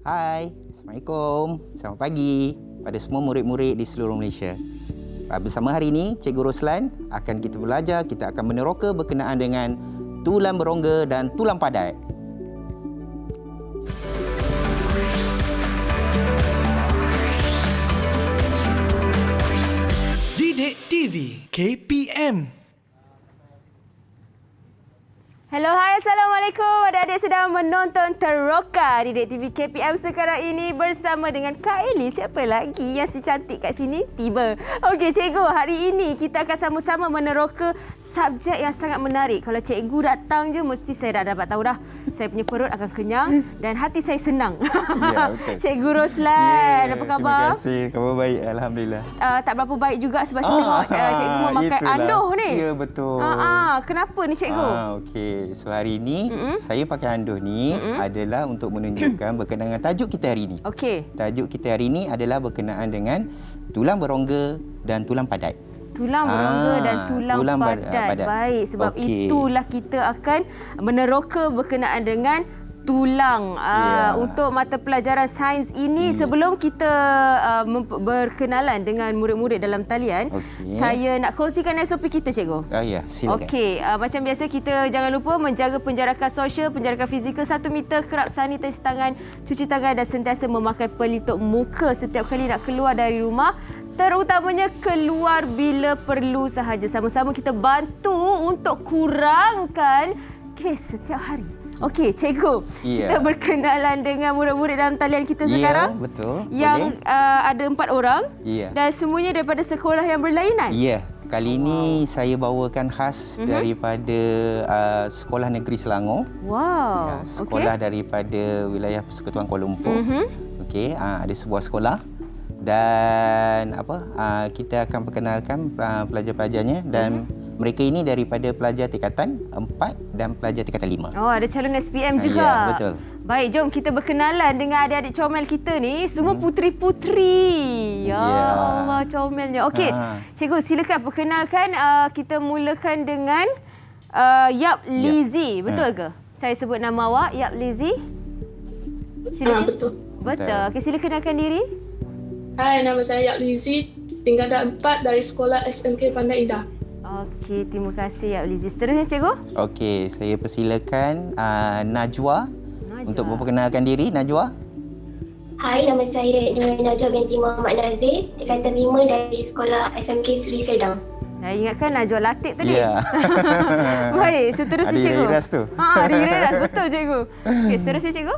Hai, Assalamualaikum. Selamat pagi pada semua murid-murid di seluruh Malaysia. Bersama hari ini, Cikgu Roslan akan kita belajar, kita akan meneroka berkenaan dengan tulang berongga dan tulang padat. Didik TV KPM. Hello, hai, Assalamualaikum. Adik-adik sedang menonton Teroka Didik TV KPM sekarang ini bersama dengan Kak Eli. Siapa lagi yang si cantik kat sini? Tiba. Okey, cikgu, hari ini kita akan sama-sama meneroka subjek yang sangat menarik. Kalau cikgu datang je, mesti saya dah dapat tahu dah. Saya punya perut akan kenyang dan hati saya senang. Ya, betul. Cikgu Roslan, apa khabar? Terima kasih, khabar baik. Alhamdulillah. Tak berapa baik juga sebab saya tengok cikgu memakai itulah. andoh ni. Ya, betul. Kenapa ni cikgu? Okey. So hari ini saya pakai andoh ni adalah untuk menunjukkan berkenaan dengan tajuk kita hari ini. Okey. Tajuk kita hari ini adalah berkenaan dengan tulang berongga dan tulang padat. Tulang berongga dan tulang padat. Baik, sebab itulah kita akan meneroka berkenaan dengan tulang untuk mata pelajaran sains ini. Sebelum kita berkenalan dengan murid-murid dalam talian, saya nak kongsikan SOP kita, cikgu. Ya, silakan. Okey, macam biasa kita jangan lupa menjaga penjarakan sosial, penjarakan fizikal 1 meter, kerap sanitasi tangan, cuci tangan dan sentiasa memakai pelitup muka setiap kali nak keluar dari rumah. Terutamanya keluar bila perlu sahaja. Sama-sama kita bantu untuk kurangkan kes setiap hari. Okey, cikgu. Kita berkenalan dengan murid-murid dalam talian kita sekarang. Ya, betul. Yang ada 4 orang. Ya. Dan semuanya daripada sekolah yang berlainan. Ya. Kali ini saya bawakan khas daripada Sekolah Negeri Selangor. Wow. Ya, sekolah daripada wilayah Persekutuan Kuala Lumpur. Okey, ada sebuah sekolah dan kita akan perkenalkan pelajar-pelajarnya dan mereka ini daripada pelajar tingkatan 4 dan pelajar tingkatan 5. Oh, ada calon SPM juga. Ya, betul. Baik, jom kita berkenalan dengan adik-adik comel kita ni. Semua puteri-puteri. Ya Allah, comelnya. Okey, cikgu silakan perkenalkan. Kita mulakan dengan Yap Lizzie. Betul ke? Saya sebut nama awak, Yap Lizzie. Silakan. Betul. Betul. Okey, sila kenalkan diri. Hai, nama saya Yap Lizzie, tingkatan 4 dari Sekolah SMK Pandai Indah. Okey, terima kasih Yap Lizzie. Seterusnya, cikgu. Okey, saya persilakan Najwa untuk memperkenalkan diri. Najwa. Hai, nama saya Najwa binti Muhammad Nazir, tingkatan 5 dari Sekolah SMK Seri Ferdam. Saya ingatkan Najwa Latif tadi. Ya. Baik, seterusnya cikgu. Ada Riras tu. Riras, betul cikgu. Okey, seterusnya cikgu.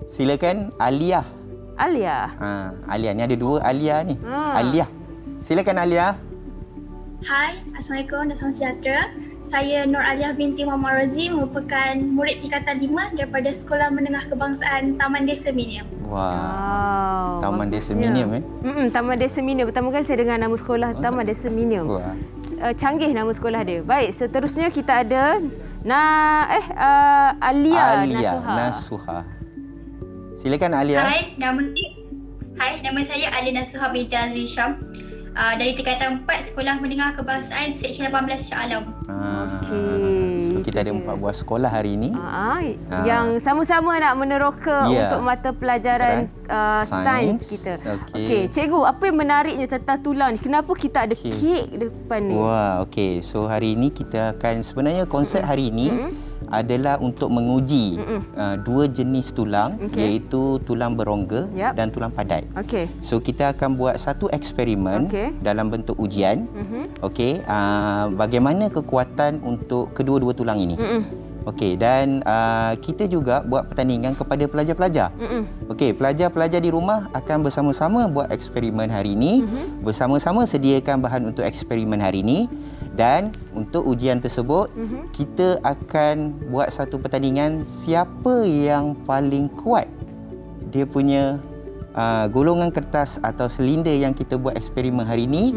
Silakan Alia. Alia. Alia ni ada 2 Alia ni. Alia. Silakan Alia. Hai, Assalamualaikum dan salam sejahtera. Saya Nur Aliah binti Muhammad Razi, merupakan murid tingkatan 5 daripada Sekolah Menengah Kebangsaan Taman Desa Minium. Wow. Taman Desa Minium Taman Desa Minium. Pertama kali saya dengar nama sekolah Taman Desa Minium. Canggih nama sekolah dia. Baik, seterusnya kita ada Alia Nasuha. Silakan Alia. Hai, nama saya Alia Nasuha binti Azri Syam. Dari tingkatan 4 Sekolah Menengah Kebangsaan Seksyen 18 Shah Alam. Okey. So kita ada 4 buah sekolah hari ini. Yang sama-sama nak meneroka untuk mata pelajaran sains kita. Okey, cikgu, apa yang menariknya tentang tulang ni? Kenapa kita ada kek depan ni? Wah, okey. So hari ini kita akan sebenarnya konsep hari ini adalah untuk menguji 2 jenis tulang, iaitu tulang berongga dan tulang padat. So kita akan buat satu eksperimen dalam bentuk ujian. Bagaimana kekuatan untuk kedua-dua tulang ini. Okey, dan kita juga buat pertandingan kepada pelajar-pelajar. Okey, pelajar-pelajar di rumah akan bersama-sama buat eksperimen hari ini. Bersama-sama sediakan bahan untuk eksperimen hari ini. Dan untuk ujian tersebut, kita akan buat satu pertandingan siapa yang paling kuat dia punya golongan kertas atau silinder yang kita buat eksperimen hari ini.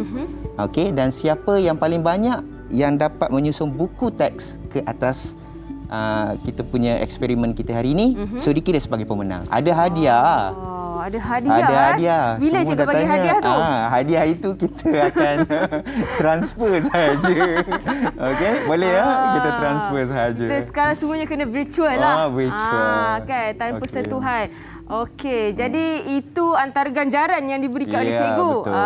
Okey, dan siapa yang paling banyak yang dapat menyusun buku teks ke atas kita punya eksperimen kita hari ini, so dikira sebagai pemenang. Ada hadiah. ada hadiah. Ada hadiah. Bila Semua cikgu bagi datanya, hadiah tu? Hadiah itu kita akan transfer saja. Okey, boleh ya? Kita transfer saja. Kita sekarang semuanya kena virtual lah. Virtual. Kan, tanpa Okey. sentuhan. Okey, jadi itu antara ganjaran yang diberikan oleh Ya, cikgu. betul.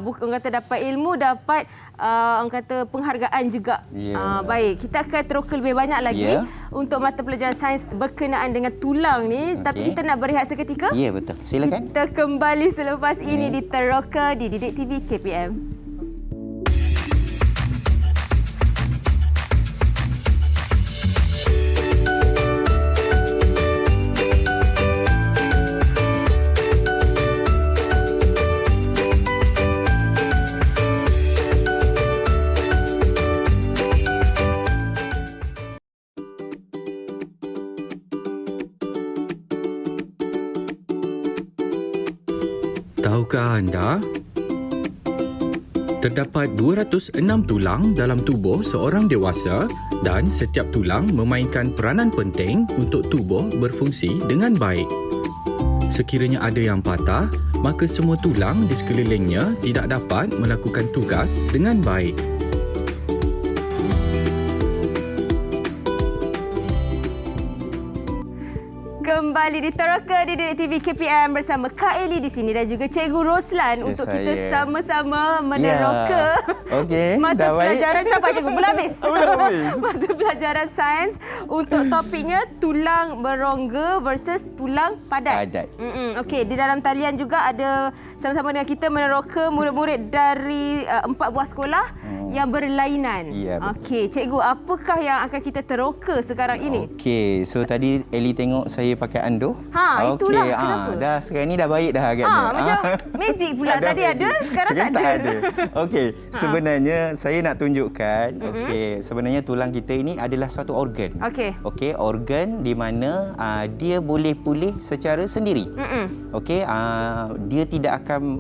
Bukan orang kata dapat ilmu, dapat orang kata penghargaan juga. Ya. Baik, kita akan teroka lebih banyak lagi Ya. untuk mata pelajaran sains berkenaan dengan tulang ni. Tapi Okey. kita nak berehat seketika. Ya, betul. Silakan. Kita kembali selepas ini di Teroka di Didik TV KPM. Tahukah anda? Terdapat 206 tulang dalam tubuh seorang dewasa dan setiap tulang memainkan peranan penting untuk tubuh berfungsi dengan baik. Sekiranya ada yang patah, maka semua tulang di sekelilingnya tidak dapat melakukan tugas dengan baik. Kembali di Teroka di Didik TV KPM bersama Kak Eli di sini dan juga Cikgu Roslan untuk kita saya. sama-sama meneroka Okey, mata dah baik. pelajaran sampai Cikgu belum habis. Belum habis. Mata pelajaran sains untuk topiknya tulang berongga versus tulang padat. Padat. Okey, di dalam talian juga ada sama-sama dengan kita meneroka murid-murid dari 4 buah sekolah yang berlainan. Ya, betul. Okey, Cikgu, apakah yang akan kita teroka sekarang ini? Okey, so tadi Eli tengok saya pakai anduh. Itulah Okey, kenapa? dah sekarang ni dah baik dah agaknya. Macam magic pula. Tadi magic. ada, sekarang tak ada. Okey, sebenarnya saya nak tunjukkan, okey, sebenarnya tulang kita ini adalah suatu organ. Okey. Okey, organ di mana dia boleh pulih secara sendiri. Okey, dia tidak akan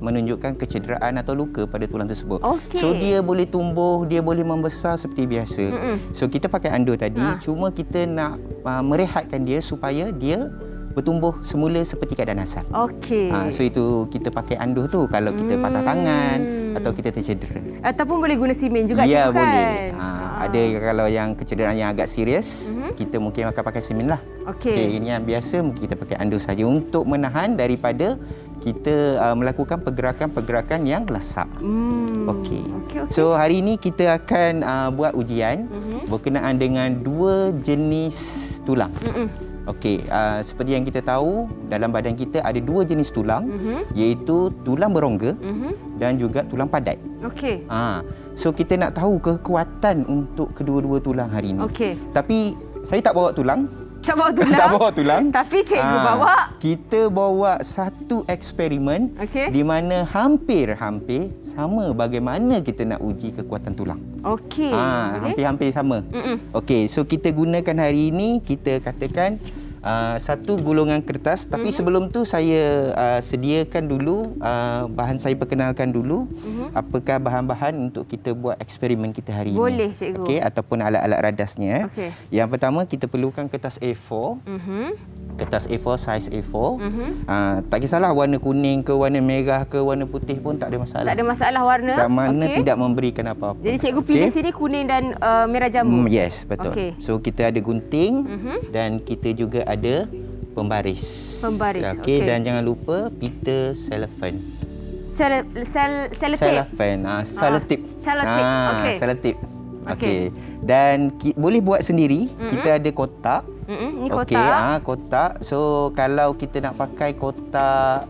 menunjukkan kecederaan atau luka pada tulang tersebut. Okey. So dia boleh tumbuh, dia boleh membesar seperti biasa. So kita pakai anduh tadi, cuma kita nak merehatkan dia supaya dia bertumbuh semula seperti keadaan asal. Okey. So itu kita pakai anduh tu kalau kita patah tangan atau kita tercedera. Ataupun boleh guna simen juga, Ya, cikgu, boleh. kan? Ada kalau yang kecederaan yang agak serius, kita mungkin akan pakai simen lah. Okey. Ini yang biasa mungkin kita pakai anduh saja untuk menahan daripada kita melakukan pergerakan-pergerakan yang lesap. Okey. Okey. So hari ini kita akan buat ujian berkenaan dengan 2 jenis tulang. Okey, seperti yang kita tahu, dalam badan kita ada 2 jenis tulang, iaitu tulang berongga dan juga tulang padat. Okey. So kita nak tahu kekuatan untuk kedua-dua tulang hari ini. Okey. Tapi saya tak bawa tulang. Tak bawa tulang. Tak bawa tulang. Tapi cikgu bawa. Kita bawa satu eksperimen di mana hampir sama bagaimana kita nak uji kekuatan tulang. Okey. Hampir-hampir sama. Okey, so kita gunakan hari ini, kita katakan satu gulungan kertas, tapi sebelum tu saya sediakan dulu bahan, saya perkenalkan dulu apakah bahan-bahan untuk kita buat eksperimen kita hari ini. Boleh, cikgu. Okey, ataupun alat-alat radasnya. Okey. Yang pertama kita perlukan kertas A4. Kertas A4 saiz A4. Tak kisahlah warna kuning ke warna merah ke warna putih pun tak ada masalah. Tak ada masalah warna. Tak mana Okey. tidak memberikan apa-apa. Jadi cikgu pilih sini kuning dan merah jambu. Yes, betul. Okey. So kita ada gunting dan kita juga ada pembaris. Pembaris, Okey, okey. dan jangan lupa pita selofan. Selotip. Selofan, selotip. Selotip, okey. Selotip. Okey. Okey. Dan boleh buat sendiri. Kita ada kotak. Ni Okey, kotak. kotak. So kalau kita nak pakai kotak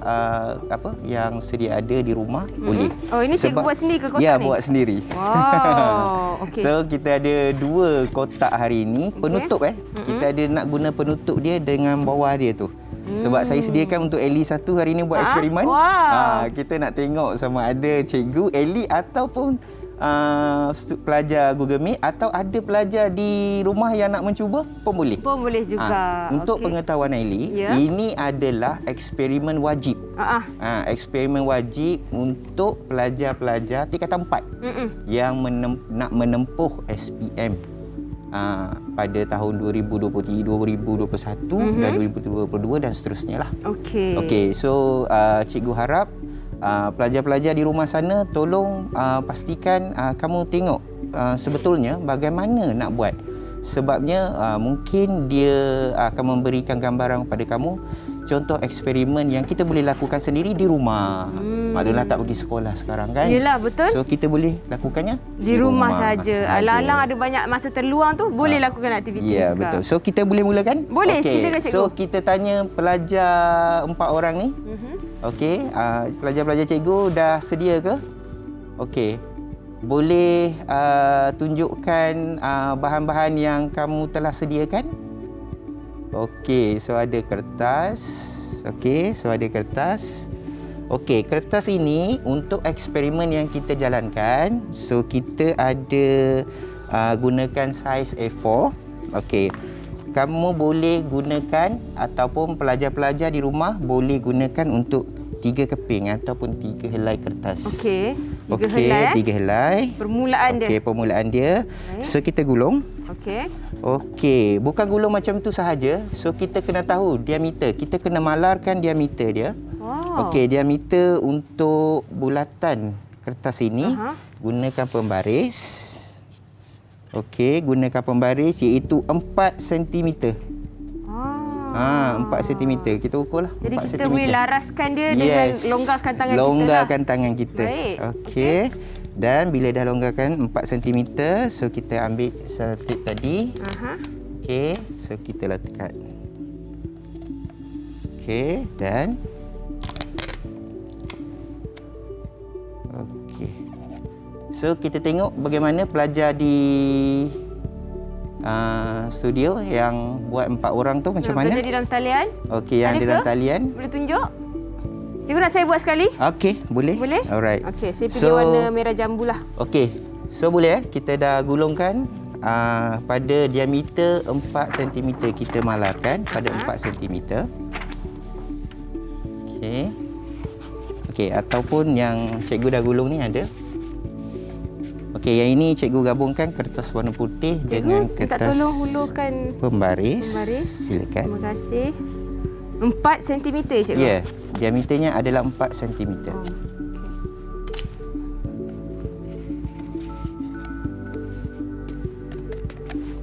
yang sedia ada di rumah, boleh. Oh, ini cikgu buat sendiri ke kotak ya, ni? buat sendiri. Wow, okey. So kita ada 2 kotak hari ini, penutup Kita ada nak guna penutup dia dengan bawah dia tu. Sebab saya sediakan untuk Eli satu hari ini buat eksperimen. Wow. Kita nak tengok sama ada cikgu, Eli ataupun pelajar Google Meet atau ada pelajar di rumah yang nak mencuba pun boleh. Pun boleh juga. Untuk Okey. pengetahuan Eli, Ya. ini adalah eksperimen wajib. Eksperimen wajib untuk pelajar-pelajar tingkatan 4 yang nak menempuh SPM. pada tahun 2020, 2021 dan 2022 dan seterusnya lah. Okey. Okey, so cikgu harap pelajar-pelajar di rumah sana tolong pastikan kamu tengok sebetulnya bagaimana nak buat. Sebabnya mungkin dia akan memberikan gambaran kepada kamu contoh eksperimen yang kita boleh lakukan sendiri di rumah. Adalah tak pergi sekolah sekarang kan? Yelah, betul. So kita boleh lakukannya Di rumah saja. Alang-alang ada banyak masa terluang tu, boleh lakukan aktiviti ya, juga. betul. So kita boleh mulakan? Boleh, Okey. silakan cikgu. So kita tanya pelajar 4 orang ni. Okey, pelajar-pelajar cikgu dah sedia ke? Okey. Boleh tunjukkan bahan-bahan yang kamu telah sediakan? Okey, so ada kertas. Okey, so ada kertas. Okey, kertas ini untuk eksperimen yang kita jalankan. So kita ada gunakan saiz A4. Okey. Kamu boleh gunakan ataupun pelajar-pelajar di rumah boleh gunakan untuk 3 keping ataupun 3 helai kertas. Okey, 3 helai. 3 helai. Permulaan dia. Okey, permulaan dia. So kita gulung. Okey. Okey, bukan gulung macam tu sahaja. So kita kena tahu diameter. Kita kena malarkan diameter dia. Wow. Okey, diameter untuk bulatan kertas ini gunakan pembaris. Okey, gunakan pembaris iaitu 4 cm. 4 cm. Kita ukurlah. Jadi 4 kita cm. boleh laraskan dia dengan longgarkan tangan Longgarkan kita tangan kita. Baik. Okey. Dan bila dah longgarkan 4 cm, so kita ambil selotip tadi. Okey, so kita letak. Okey, dan okey. So kita tengok bagaimana pelajar di studio yang buat 4 orang tu macam mana? Pelajar di dalam talian. Okey, yang Ada di dalam ke? talian. Boleh tunjuk? Cikgu nak saya buat sekali? Okey, boleh. Boleh? Alright. Okey, saya pilih warna merah jambu lah. Okey. So boleh kita dah gulungkan pada diameter 4 cm kita malarkan pada 4 cm. Okey. Okey, ataupun yang cikgu dah gulung ni ada. Okey, yang ini cikgu gabungkan kertas warna putih dengan Cikgu, minta kertas tolong hulurkan pembaris. pembaris. Silakan. Terima kasih. 4 cm cikgu? Ya, diameternya adalah 4 cm.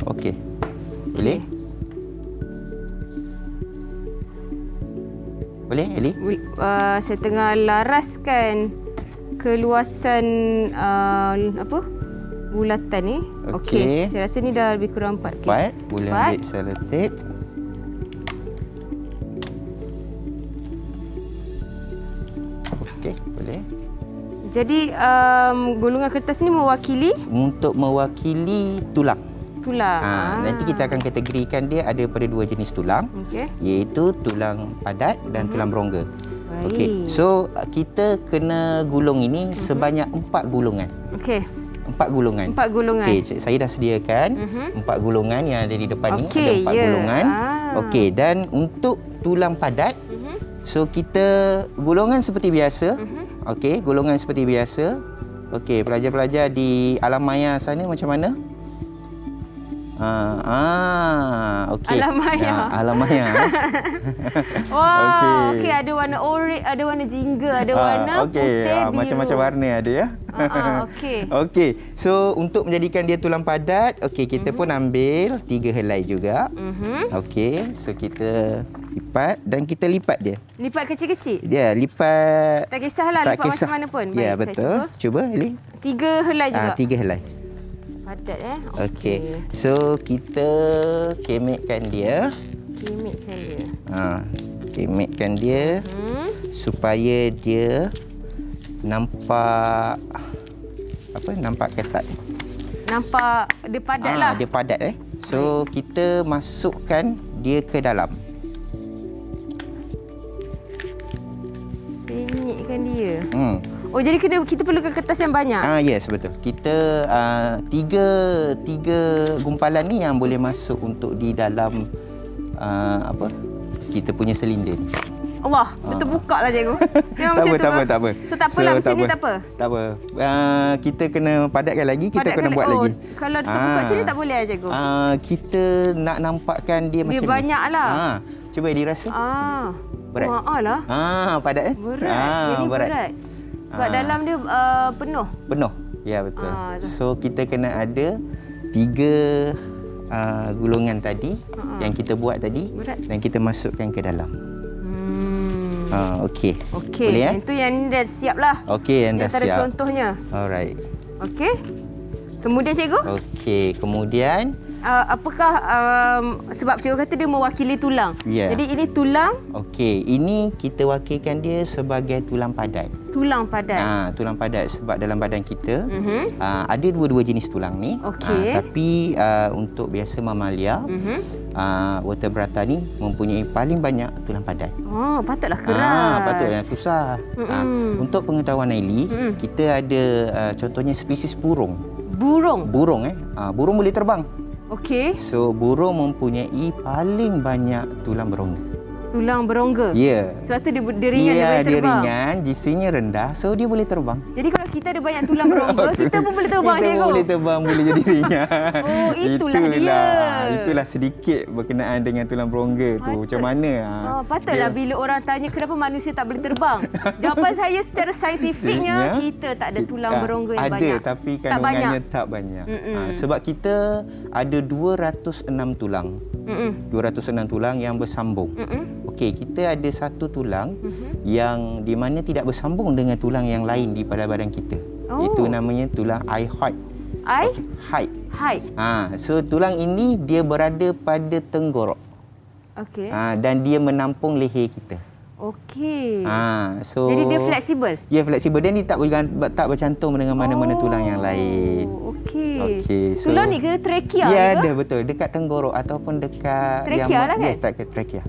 Okey. Boleh? Boleh, Eli? Saya tengah laraskan keluasan bulatan ni. Okey. Saya rasa ni dah lebih kurang 4. 4. Boleh ambil selotip. Okey, boleh. Jadi gulungan kertas ni mewakili Untuk mewakili tulang. tulang. Nanti kita akan kategorikan dia ada pada 2 jenis tulang. Okey. Iaitu tulang padat dan tulang berongga. Baik. Okey. So kita kena gulung ini sebanyak 4 gulungan. Okey. 4 gulungan. 4 gulungan. Okey, saya dah sediakan 4 gulungan yang ada di depan ni. Okey, Ada 4 ya. gulungan. Okey, dan untuk tulang padat, so kita gulungan seperti biasa. Okey, gulungan seperti biasa. Okey, pelajar-pelajar di alam maya sana macam mana? Okey. Alam maya. Alam maya. Wah, okey, ada warna orange, ada warna jingga, ada warna putih, biru. Macam-macam warna ada ya. Okey. Okey. So untuk menjadikan dia tulang padat, okey kita pun ambil 3 helai juga. Okey, so kita lipat dan kita lipat dia. Lipat kecil-kecil? Ya, lipat. Tak kisahlah tak lipat kisah. macam mana pun. Ya, Baik, betul. saya Cuba Eli. 3 helai juga. 3 helai. Padat Okey. So kita kemetkan dia. Kemetkan dia. Kemetkan dia supaya dia nampak nampak ketat. Nampak dia padat lah. Dia padat So kita masukkan dia ke dalam. Penyekkan dia. Hmm. Oh, jadi kita perlukan kertas yang banyak? Yes, betul. Kita tiga gumpalan ni yang boleh masuk untuk di dalam kita punya silinder ni. Allah, betul buka lah cikgu. Memang Tak macam apa, tu. tak apa, tak apa. So tak apalah, macam ni tak apa. Tak apa. Kita kena padatkan lagi, kita Padatkan kena buat lagi. lagi. Kalau terbuka macam ni tak boleh lah cikgu. Kita nak nampakkan dia macam ni. Dia banyak lah. Cuba dirasa. Berat. Lah. Padat Berat. Dia ni berat. Sebab dalam dia penuh. Penuh. Ya, betul. dah. So kita kena ada 3 gulungan tadi yang kita buat tadi. Berat. Dan kita masukkan ke dalam. Okey. Okey. Boleh, Yang tu yang ni dah siap lah. Okey, yang dah Antara siap. contohnya. Alright. Okey. Kemudian cikgu? Okey, kemudian Apakah sebab cikgu kata dia mewakili tulang. Ya. Jadi ini tulang. okey, ini kita wakilkan dia sebagai tulang padat. Tulang padat. Tulang padat sebab dalam badan kita Mhm. ada 2 jenis tulang ni. Okey. Tapi untuk biasa mamalia, vertebrata ni mempunyai paling banyak tulang padat. Oh, patutlah keras. Patutlah susah. Untuk pengetahuan Naili, kita ada contohnya spesies burung. Burung. Burung burung boleh terbang. Okey. So burung mempunyai paling banyak tulang berongga. Tulang berongga. Ya. Sebab tu dia ringan, dia boleh dia terbang. ringan, GC-nya rendah, so dia boleh terbang. Jadi kalau kita ada banyak tulang berongga, kita pun boleh terbang, Kita cikgu. boleh terbang, boleh jadi ringan. Oh, itulah dia. Itulah sedikit berkenaan dengan tulang berongga tu. Macam mana? Patutlah bila orang tanya kenapa manusia tak boleh terbang. Jawapan saya secara saintifiknya, kita tak ada tulang berongga yang banyak. Ada, tapi tak banyak. kandungannya tak banyak. Sebab kita ada 206 tulang. 206 tulang yang bersambung. Okey, kita ada satu tulang yang di mana tidak bersambung dengan tulang yang lain di pada badan kita. Itu namanya tulang hyoid. Hyoid. So tulang ini dia berada pada tenggorok. Okey. Dan dia menampung leher kita. Okey. So jadi dia fleksibel. Ya, fleksibel dan dia tak bercantum dengan mana-mana tulang yang lain. Okey. So, tulang ni ke trachea ya, ke? ada betul dekat tenggorok ataupun dekat Trachea lah kan? Ya, dekat trachea.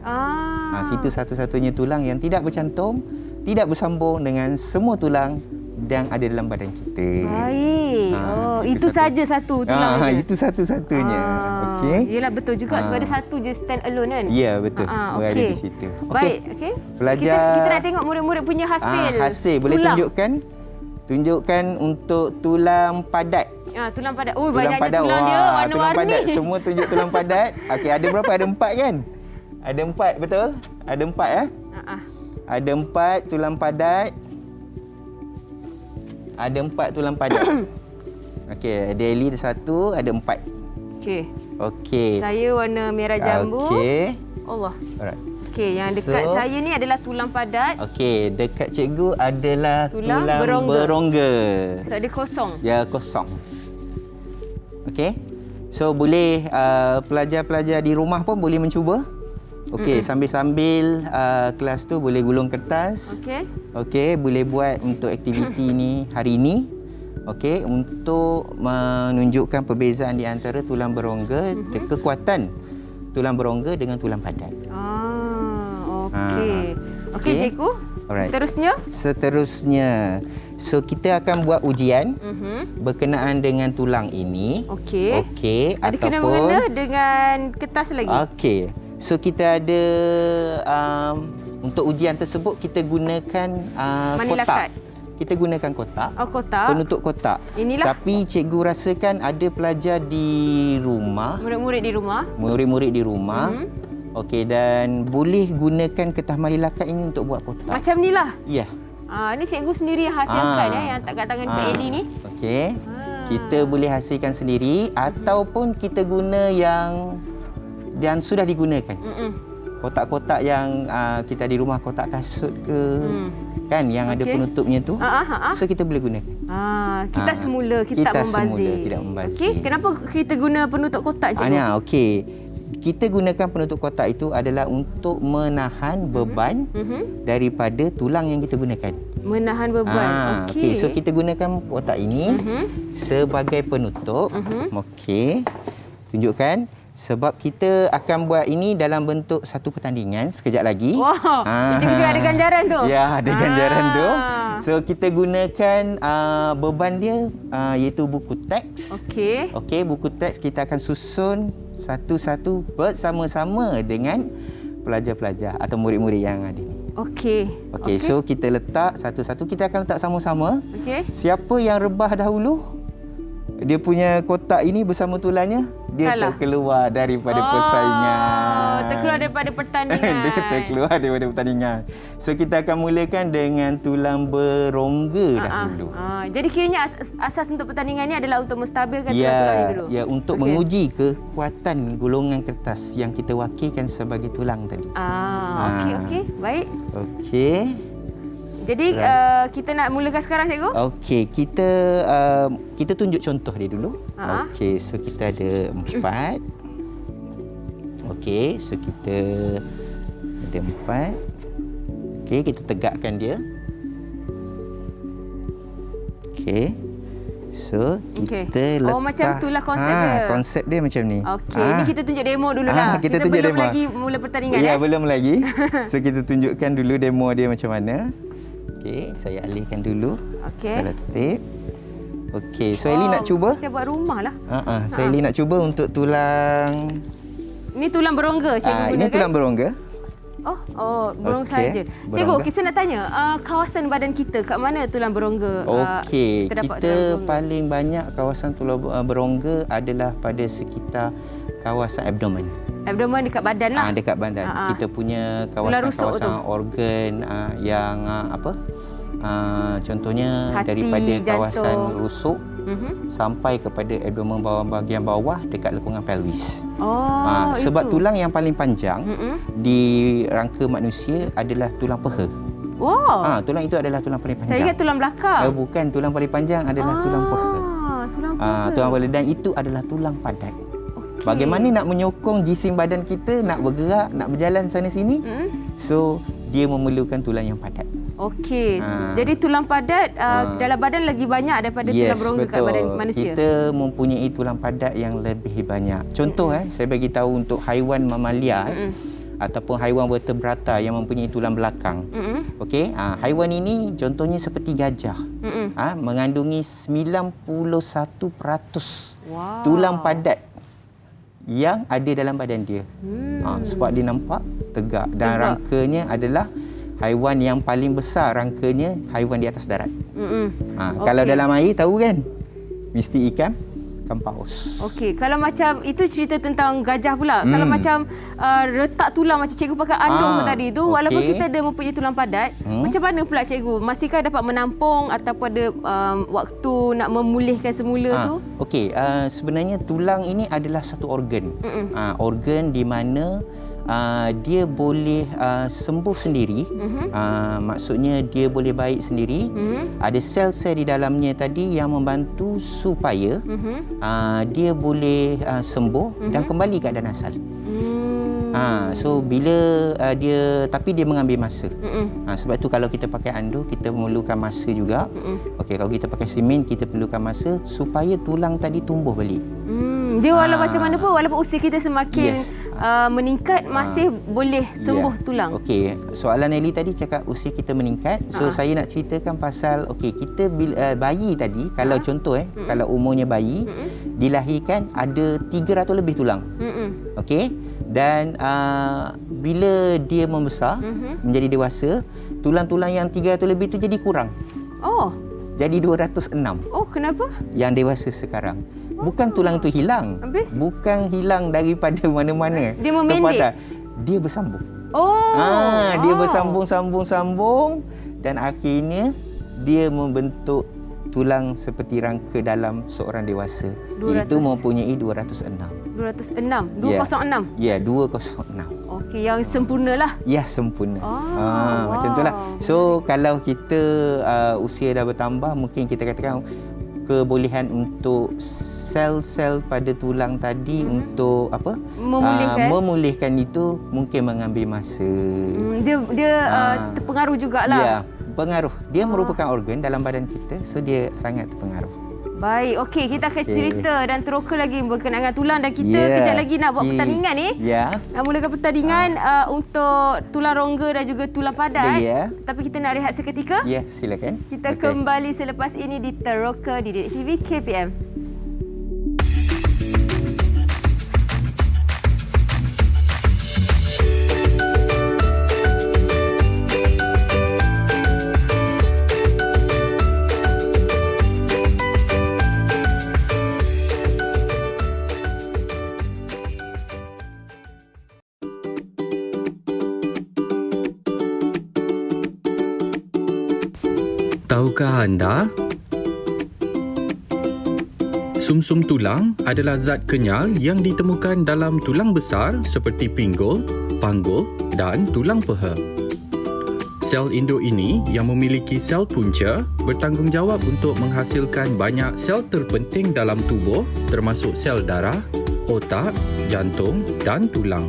Situ satu-satunya tulang yang tidak bercantum, tidak bersambung dengan semua tulang yang ada dalam badan kita. Baik. Itu saja satu tulang je. Itu satu-satunya. Okey. Yelah betul juga sebab ada satu je stand alone kan. Ya, betul. Berada okey. di situ. Baik, okey. Pelajar Kita nak tengok murid-murid punya hasil. Hasil boleh tulang. tunjukkan untuk tulang padat. Tulang padat. Oh, banyaknya tulang dia tulang warna-warni. padat. Semua tunjuk tulang padat. Okey, ada berapa? Ada 4 kan? Ada 4, betul? Ada 4 ya? Ada 4 tulang padat. Ada 4 tulang padat. Okey, ada Eli ada 1, ada 4. Okey. Saya warna merah jambu. Okey. Allah. Alright. Okey, yang dekat saya ni adalah tulang padat. Okey, dekat cikgu adalah tulang berongga. So dia kosong. Ya, kosong. Okey. So boleh pelajar-pelajar di rumah pun boleh mencuba. Okey, sambil-sambil kelas tu boleh gulung kertas. Okey, boleh buat untuk aktiviti ni hari ini. Okey, untuk menunjukkan perbezaan di antara tulang berongga, kekuatan tulang berongga dengan tulang padat. Okey, cikgu. Alright. Seterusnya. So kita akan buat ujian berkenaan dengan tulang ini. Okey. Ada kena-mengena dengan kertas lagi? Okey. So kita ada untuk ujian tersebut kita gunakan kotak. Kita gunakan kotak. Kotak. Penutup kotak. Inilah. Tapi cikgu rasakan ada pelajar di rumah. Murid-murid di rumah. Okey, dan boleh gunakan kertas marilakat ini untuk buat kotak. Macam ni lah? Ya. Ni cikgu sendiri yang hasilkan yang tak kat tangan Kak Eli ni. Okey. Kita boleh hasilkan sendiri ataupun kita guna yang sudah digunakan. Kotak-kotak yang kita di rumah, kotak kasut ke kan yang ada penutupnya tu. So kita boleh gunakan. Kita semula kita tak membazir. Tidak membazir. Okey, kenapa kita guna penutup kotak cikgu? Okey. Kita gunakan penutup kotak itu adalah untuk menahan beban daripada tulang yang kita gunakan. Menahan beban. Okey. So kita gunakan kotak ini sebagai penutup. Okey. Tunjukkan. Sebab kita akan buat ini dalam bentuk satu pertandingan sekejap lagi. Cikgu ada ganjaran tu? Ya, ada ganjaran tu. So kita gunakan beban dia iaitu buku teks. Okey, buku teks kita akan susun satu-satu bersama-sama dengan pelajar-pelajar atau murid-murid yang ada ni. Okey. Okey, so kita letak satu-satu. Kita akan letak sama-sama. Okey. Siapa yang rebah dahulu, dia punya kotak ini bersama tulangnya, dia Kalah. terkeluar daripada persaingan. Terkeluar daripada pertandingan. Dia terkeluar daripada pertandingan. So kita akan mulakan dengan tulang berongga dahulu. Jadi kiranya asas untuk pertandingan ni adalah untuk menstabilkan tulang-tulang ni dulu. Ya, untuk menguji kekuatan golongan kertas yang kita wakilkan sebagai tulang tadi. Okey. Baik. Okey. Jadi kita nak mulakan sekarang, cikgu? Okey, kita tunjuk contoh dia dulu. Okey, so kita ada 4. Okey, so kita ada 4. Okey, kita tegakkan dia. Okey. So, kita letak... macam itulah konsep dia. Konsep dia macam ni. Okey, ni kita tunjuk demo dululah. Kita tunjuk belum demo. lagi mula pertandingan. Ya, belum lagi. So, kita tunjukkan dulu demo dia macam mana. Okey, saya alihkan dulu. Okey. Saya letip. Okey, so Ellie nak cuba? Macam buat rumah lah. So Ellie nak cuba untuk tulang... Ini tulang berongga cikgu gunakan? Ini tulang berongga. Berongga saja. Cikgu, kita nak tanya, kawasan badan kita kat mana tulang berongga? Okey, terdapat kita tulang berongga? paling banyak kawasan tulang berongga adalah pada sekitar kawasan abdomen. Abdomen dekat badan lah. Dekat badan. Kita punya kawasan-kawasan organ yang contohnya hati, daripada jantung, kawasan rusuk sampai kepada abdomen bahagian bawah dekat lekungan pelvis. Sebab itu. tulang yang paling panjang di rangka manusia adalah tulang peha. Wow. Tulang itu adalah tulang paling panjang. Saya ingat tulang belakang. Bukan, tulang paling panjang adalah tulang peha. Tulang peha. Tulang paling, dan itu adalah tulang padat. Okay. Bagaimana nak menyokong jisim badan kita nak bergerak, nak berjalan sana sini? So, dia memerlukan tulang yang padat. Okey. Jadi tulang padat dalam badan lagi banyak daripada tulang berongga kat badan manusia. Kita mempunyai tulang padat yang lebih banyak. Contoh saya bagi tahu untuk haiwan mamalia ataupun haiwan vertebrata yang mempunyai tulang belakang. Okey, haiwan ini contohnya seperti gajah. Mengandungi 91% tulang padat yang ada dalam badan dia. Sebab dia nampak tegak dan rangkanya adalah haiwan yang paling besar, rangkanya haiwan di atas darat. Kalau dalam air tahu kan? Mesti ikan paus. Okey, kalau macam itu cerita tentang gajah pula. Kalau macam retak tulang macam cikgu pakai andung tadi tu, walaupun kita ada mempunyai tulang padat, macam mana pula cikgu? Masihkah dapat menampung ataupun ada waktu nak memulihkan semula tu? Okey, sebenarnya tulang ini adalah satu organ. Organ di mana dia boleh sembuh sendiri. Maksudnya dia boleh baik sendiri. Ada sel-sel di dalamnya tadi yang membantu supaya dia boleh sembuh dan kembali ke keadaan asal. So bila tapi dia mengambil masa. Sebab tu kalau kita pakai andung, kita memerlukan masa juga. Okey, kalau kita pakai semen, kita perlukan masa supaya tulang tadi tumbuh balik. Dia macam mana pun, walaupun usia kita semakin meningkat, masih boleh sembuh tulang. Okey, soalan Nelly tadi cakap usia kita meningkat. So saya nak ceritakan pasal kita bayi tadi, kalau contoh kalau umurnya bayi dilahirkan ada 300 lebih tulang. Okey, dan bila dia membesar menjadi dewasa, tulang-tulang yang 300 lebih tu jadi kurang. Jadi 206. Kenapa? Yang dewasa sekarang. Bukan tulang itu hilang. Habis? Bukan hilang daripada mana-mana. Dia memendek. Dia bersambung. Dia bersambung dan akhirnya dia membentuk tulang seperti rangka dalam seorang dewasa. 200. Itu mempunyai 206. 206? Ya, 206. Okey, yang sempurna lah. Ya, sempurna. Macam itulah. So, kalau kita usia dah bertambah, mungkin kita katakan kebolehan untuk sel-sel pada tulang tadi untuk memulihkan itu mungkin mengambil masa. Dia terpengaruh jugalah. Ya, pengaruh. Dia merupakan organ dalam badan kita, so dia sangat terpengaruh. Baik, okey, kita akan cerita dan teroka lagi berkenaan dengan tulang, dan kita kejap lagi nak buat pertandingan ni. Nak mulakan pertandingan untuk tulang rongga dan juga tulang padat. Tapi kita nak rehat seketika. Ya, silakan. Kita kembali selepas ini di Teroka di Didik TV KPM. Tahukah anda? Sumsum tulang adalah zat kenyal yang ditemukan dalam tulang besar seperti pinggul, panggul dan tulang peha. Sel induk ini yang memiliki sel punca bertanggungjawab untuk menghasilkan banyak sel terpenting dalam tubuh termasuk sel darah, otak, jantung dan tulang.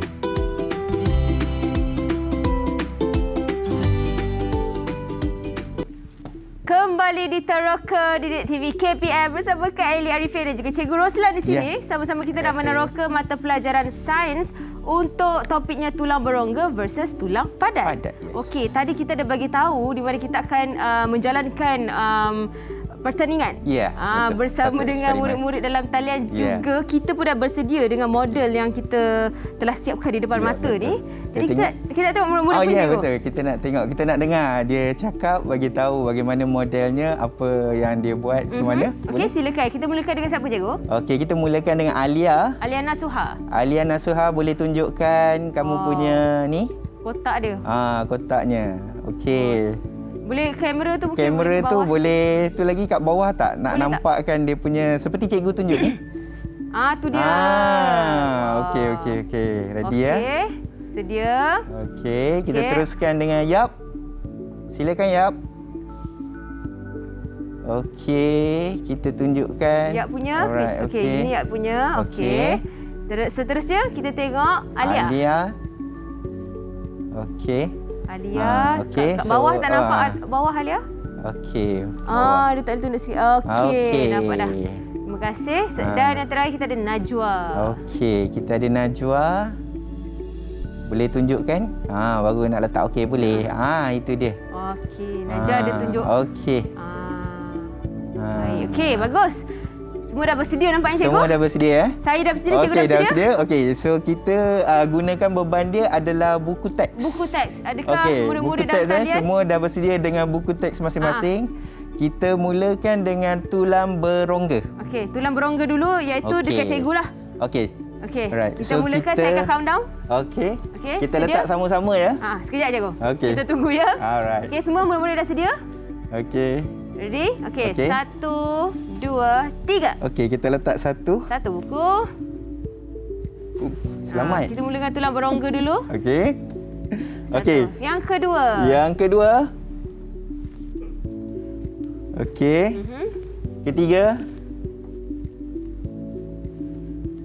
Kembali di Teroka Didik TV KPM bersama Kak Eli Arifin dan juga Cikgu Roslan di sini. Sama-sama kita nak meneroka mata pelajaran sains untuk topiknya tulang berongga versus tulang padat. Okey, tadi kita dah bagi tahu di mana kita akan menjalankan pertandingan bersama dengan murid-murid dalam talian juga. Kita pun dah bersedia dengan model yang kita telah siapkan di depan mata ni. Jadi kita tengok murid-murid pun cikgu. Betul. Kita nak tengok, kita nak dengar dia cakap, bagi tahu bagaimana modelnya, apa yang dia buat, macam mana. Okey, silakan. Kita mulakan dengan siapa cikgu? Okey, kita mulakan dengan Alia. Alia Nasuha. Alia Nasuha, boleh tunjukkan kamu punya ni? Kotak dia. Kotaknya. Okey. Boleh kamera tu kamera tu boleh tu lagi kat bawah tak? Nak boleh nampakkan tak? Dia punya seperti cikgu tunjuk ni. Tu dia. Okey. Ready ya? Okey. Sedia. Okey, kita teruskan dengan Yap. Silakan Yap. Okey, kita tunjukkan Yap punya. Alright, okey, ini Yap punya. Okey. Seterusnya kita tengok Alia. Okey. Alia. Okey. Kat bawah tak nampak bawah Alia? Okey. Dia tak boleh tunduk sikit. Okey, nampak dah. Terima kasih. Dan yang terakhir kita ada Najwa. Okey, kita ada Najwa. Boleh tunjukkan? Baru nak letak. Okey, boleh. Itu dia. Okey, Najwa ada tunjuk. Okey. Okey, bagus. Semua dah bersedia nampaknya cikgu? Semua dah bersedia Saya dah bersedia, cikgu dah bersedia? Okey, so kita gunakan beban dia adalah buku teks. Buku teks. Adakah murid-murid dalam talian? Semua dah bersedia dengan buku teks masing-masing. Kita mulakan dengan tulang berongga. Okey, tulang berongga dulu iaitu dekat cikgu lah. Okey. Alright. Kita mulakan, saya akan countdown. Okey. Kita sedia? letak sama-sama ya. Sekejap cikgu. Okey. Kita tunggu ya. Alright. Okey, semua murid-murid dah sedia? Okey. Ready? Okey, 1, 2, 3. Okey, kita letak satu. Satu buku. Selamat. Kita mulakan tulang berongga dulu. Okey. Okey. Yang kedua. Okey. Ketiga.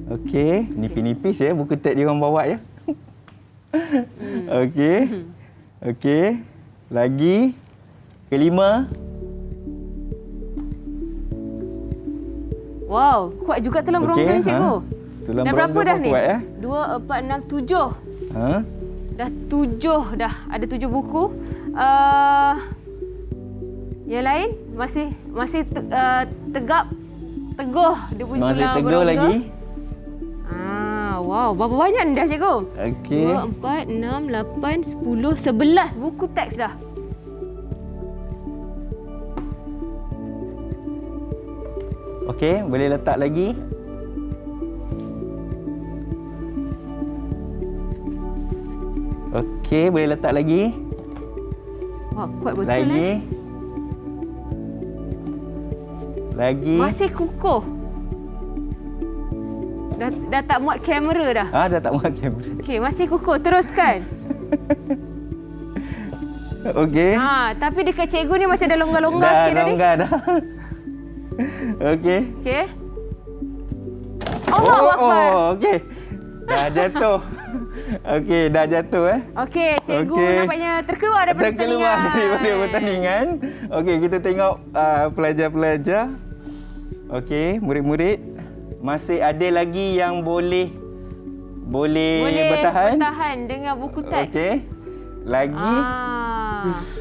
Okey, nipis-nipis ya buku teks dia orang bawa ya. Okey. Okey. Lagi. Kelima. Wow, kuat juga tulang berongga ni cikgu. Tulang dah berapa dah ni? Kuat, ya? 2, 4, 6, 7. Dah 7 dah. Ada 7 buku. Yang lain masih tegap, teguh dia punya masih tulang teguh berongga. lagi. Wow, berapa banyak ni dah cikgu? Okey. 2, 4, 6, 8, 10, 11 buku teks dah. Okey, boleh letak lagi. Okey, boleh letak lagi. Wah, kuat betul lagi. Lagi. Masih kukuh. Dah tak muat kamera dah. Dah tak muat kamera. Okey, masih kukuh. Teruskan. Okey. Tapi dekat cikgu ni macam dah longgar-longgar sikit tadi. Dah longgar dah. Okey. Okey. Allahu Akbar. Okey. Dah jatuh. Okey, dah jatuh Okey, cikgu nampaknya terkeluar daripada pertandingan. Okey, kita tengok pelajar-pelajar. Okey, murid-murid masih ada lagi yang boleh bertahan dengan buku teks. Okey. Lagi.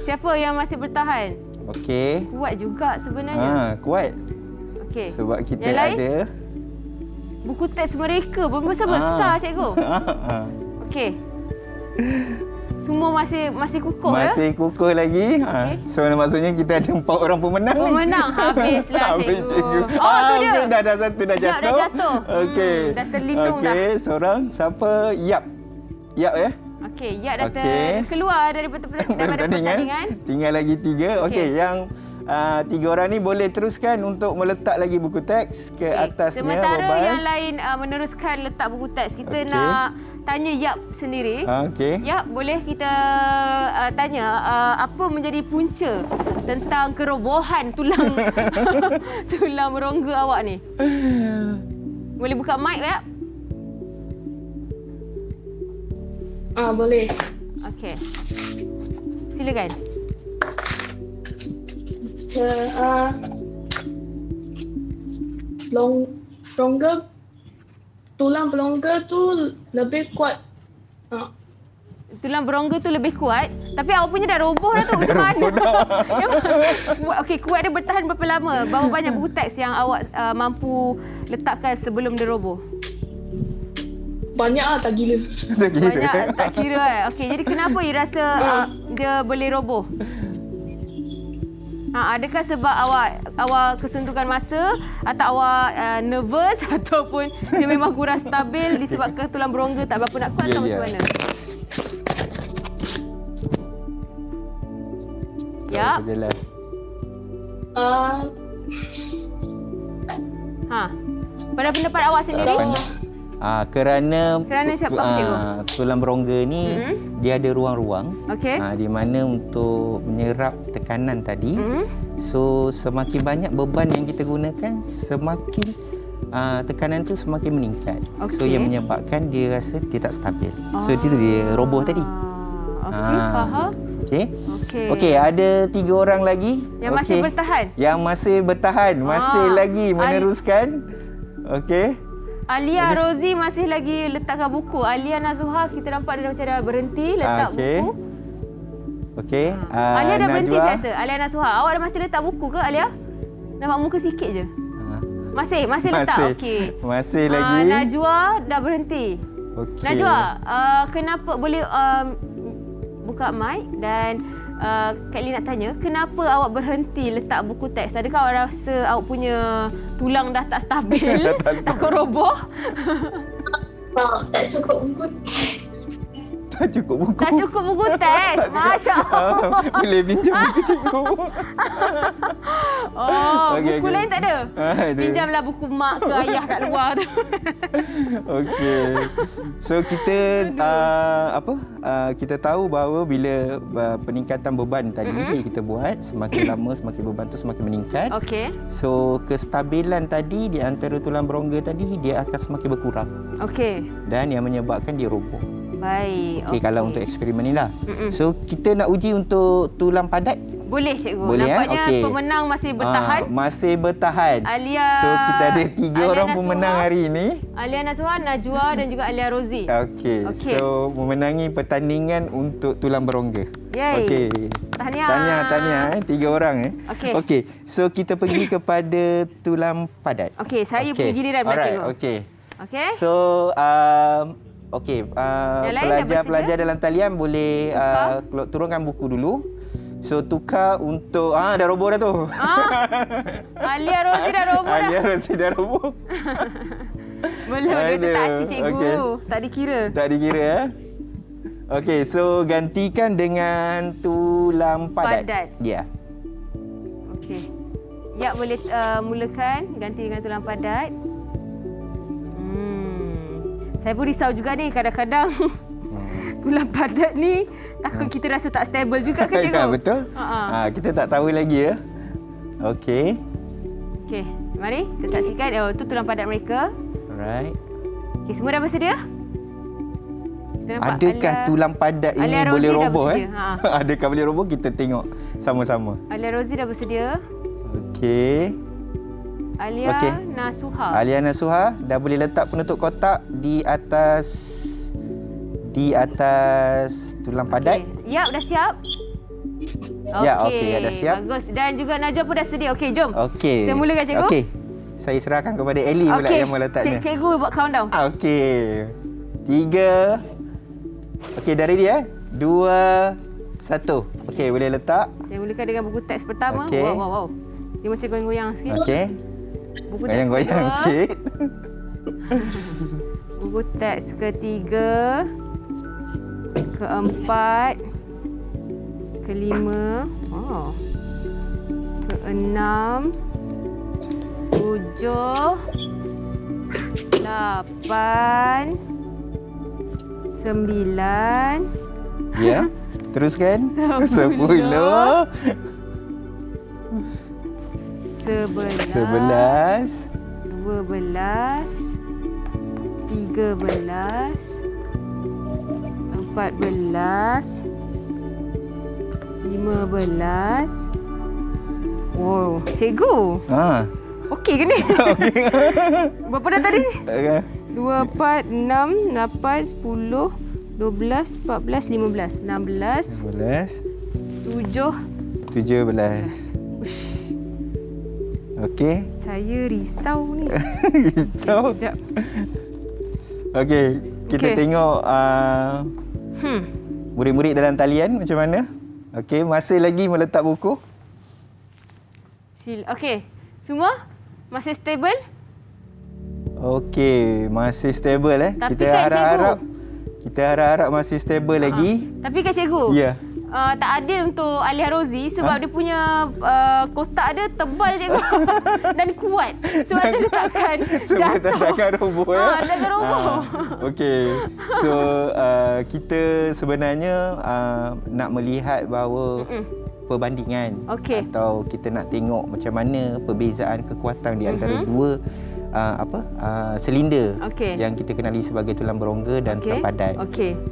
Siapa yang masih bertahan? Okey. Kuat juga sebenarnya. Kuat. Okey. Sebab kita yang lain? ada buku teks mereka besar cikgu. Okey. Semua masih kukuh Masih kukuh lagi. So maksudnya kita ada 4 orang pemenang ni. Pemenang habislah cikgu. Tu dia. Dah satu dah jatuh. Dah jatuh. Okey. Dah terlindung dah. Okey, seorang siapa? Yap ya. Okey, Yap dah keluar daripada pertandingan. Tinggal lagi 3. Okey, yang tiga orang ni boleh teruskan untuk meletak lagi buku teks ke atasnya Sementara beban. yang lain meneruskan letak buku teks, kita nak tanya Yap sendiri. Okey. Yap, boleh kita tanya apa menjadi punca tentang kerobohan tulang tulang berongga awak ni? Boleh buka mic, Yap? Boleh. Okey. Silakan. Tulang berongga tu lebih kuat. Tulang berongga tu lebih kuat, tapi awak punya dah roboh dah tu. Macam mana? Okey, kuat dia bertahan berapa lama? Berapa banyak buku teks yang awak mampu letakkan sebelum dia roboh? Banyak tak gila. Banyak tak kira. Okey, jadi kenapa you rasa dia boleh roboh? Adakah sebab awak kesuntukan masa atau awak nervous ataupun dia memang kurang stabil disebabkan tulang berongga tak berapa nak kuat atau macam mana? Ya. Pada pendapat awak sendiri? Kerana siapa cikgu? tulang berongga ni dia ada ruang-ruang Okey. di mana untuk menyerap tekanan tadi. So semakin banyak beban yang kita gunakan, semakin tekanan tu semakin meningkat. So yang menyebabkan dia rasa dia tak stabil. So itu dia roboh tadi. Okey, faham. Okey, ada 3 orang lagi Yang masih bertahan. Yang masih bertahan, masih lagi meneruskan. Okey. Alia Rozi masih lagi letakkan buku. Alia Nazuha kita nampak dia macam dah berhenti letak buku. Okey. Alia dah berhenti Najwa. saya rasa. Alia Nazuha, awak dah masih letak buku ke Alia? Nampak muka sikit je. Masih letak. Okey. Masih lagi. Najwa dah berhenti. Okey. Najwa, kenapa boleh buka mic dan Kak Lee nak tanya, kenapa awak berhenti letak buku teks? Adakah awak rasa awak punya tulang dah tak stabil? Takut roboh? Tak cukup buku. Tak cukup buku. Tak cukup buku teks? Masya Allah. Boleh pinjam buku cikgu. Buku lain tak ada? Pinjamlah buku mak ke ayah kat luar tu. Okey. So kita kita tahu bahawa bila peningkatan beban tadi kita buat, semakin lama semakin beban tu semakin meningkat. Okey. So kestabilan tadi di antara tulang berongga tadi dia akan semakin berkurang. Okey. Dan yang menyebabkan dia roboh. Baik. Okey, kalau untuk eksperimen ni lah. So kita nak uji untuk tulang padat. Boleh cikgu. Boleh, nampaknya okey. pemenang masih bertahan. Masih bertahan. Alia. So kita ada 3 orang pemenang hari ini. Alia Nazuha, Najwa dan juga Alia Rozi. Okey. So memenangi pertandingan untuk tulang berongga. Yay. Okey. Tahniah 3 orang Okey. So kita pergi kepada tulang padat. Okey, saya punya giliran pula cikgu. Okey. Okey. So pelajar-pelajar dalam talian boleh turunkan buku dulu. So tukar untuk dah roboh dah tu. Alia Rozi dah roboh dah. Alia Rozi dah roboh. Belum dia tak aci cikgu. Tak dikira. Tak dikira Okey, so gantikan dengan tulang padat. Ya. Okey. Ya, boleh mulakan ganti dengan tulang padat. Saya pun risau juga ni kadang-kadang tulang padat ni takut kita rasa tak stable juga ke cikgu? Ya, betul. Kita tak tahu lagi ya. Okey. Okey, mari kita saksikan. Itu tulang padat mereka. Alright. Okey, semua dah bersedia? Adakah tulang padat ini Alia boleh Rozi dah roboh? bersedia. Adakah boleh roboh? Kita tengok sama-sama. Alia Rozi dah bersedia. Okey. Alia Nazuha. Alia Nazuha dah boleh letak penutup kotak di atas tulang padat. Ya, dah siap. Ya, okey, dah siap. Bagus. Dan juga Najwa pun dah sedia. Okey, jom. Okey. Kita mulakan cikgu. Okey. Saya serahkan kepada Ellie pula yang meletaknya. Cikgu buat countdown. Okey. 3. Okey, dah ready 2, 1. Okey, boleh letak. Saya mulakan dengan buku teks pertama. Okey. Wow. Dia macam goyang-goyang sikit. Okey. Buku teks goyang kedua. sikit. Buku teks ketiga. Keempat. Kelima. Keenam. 7. 8. 9. Ya. Teruskan. 10. 11. 12. 13. 14. 15. Wow, cikgu. Okey ke ni? Berapa dah tadi? 2, 4, 6, 8, 10, 12, 14, 15, 16, 7. 17. Okey. Saya risau ni. Risau. Sekejap. Okey, kita tengok murid-murid dalam talian macam mana. Okey, masih lagi meletak buku. Okey, semua masih stable? Okey, masih stable Tapi kita kan, harap-harap masih stable lagi. Tapi kan cikgu? Ya. Tak adil untuk Aliyah Rozi sebab dia punya kotak dia tebal cikgu dan kuat. Sebab tu dia takkan jatuh. Takkan roboh ya. Takkan roboh. Okey. So kita sebenarnya nak melihat bahawa perbandingan atau kita nak tengok macam mana perbezaan kekuatan di antara dua silinder yang kita kenali sebagai tulang berongga dan tulang padat.